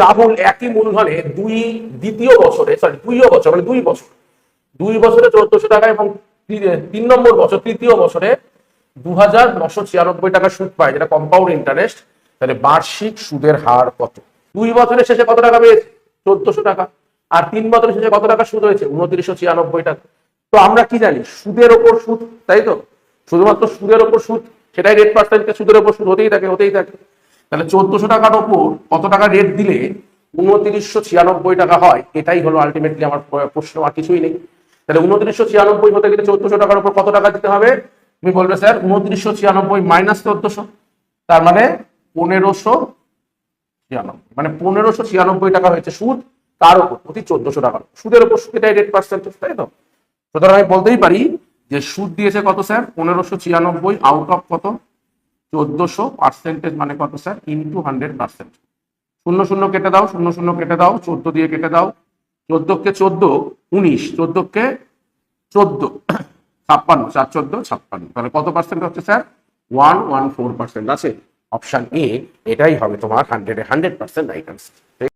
রাহুল একই মূলধনে দ্বিতীয় বছরে, সরি 2 বছরে 1400 টাকা এবং 3 নম্বর বছর তৃতীয় বছরে 2996 টাকা সুদ পায়, যেটা কম্পাউন্ড ইন্টারেস্ট। তাহলে বার্ষিক সুদের হার কত? 2 বছরের শেষে কত টাকা পেয়েছে? 1400 টাকা। আর 3 বছরের শেষে কত টাকা সুদ হয়েছে? 2996 টাকা। তো আমরা কি জানি? সুদের ওপর সুদ, তাই তো? শুধুমাত্র সুদের ওপর সুদ, সেটাই রেট পার্সেন্টেজ, সুদের ওপর সুদ হতেই থাকে। তাহলে 1400 টাকার ওপর কত টাকা রেট দিলে 2996 টাকা হয়? এটাই হলো আলটিমেটলি আমার প্রশ্ন, আর কিছুই নেই। তাহলে 2996 হতে গেলে 1400 টাকার উপর কত টাকা দিতে হবে? তুমি বলবে স্যার 2996 মাইনাস 1400, তার মানে 1596, মানে 1596 টাকা হয়েছে সুদ, তার উপর প্রতি 1400 টাকা সুদের উপর, এটাই রেট পার্সেন্টেজ, তাই তো? সুতরাং আমি বলতেই পারি যে সুদ দিয়েছে কত স্যার? 1596 আউট অফ কত? 1400, পার্সেন্টেজ মানে কত স্যার? ইন্টু 100%। 0 0 কেটে দাও, 0 0 কেটে দাও, 14 দিয়ে কেটে দাও, 14 কে 14 19, 14 কে 14 56, 4 14 56, তাহলে কত পার্সেন্ট হচ্ছে স্যার? 114% আছে। অপশন এ এটাই হবে তোমার 100% রাইট আনসার।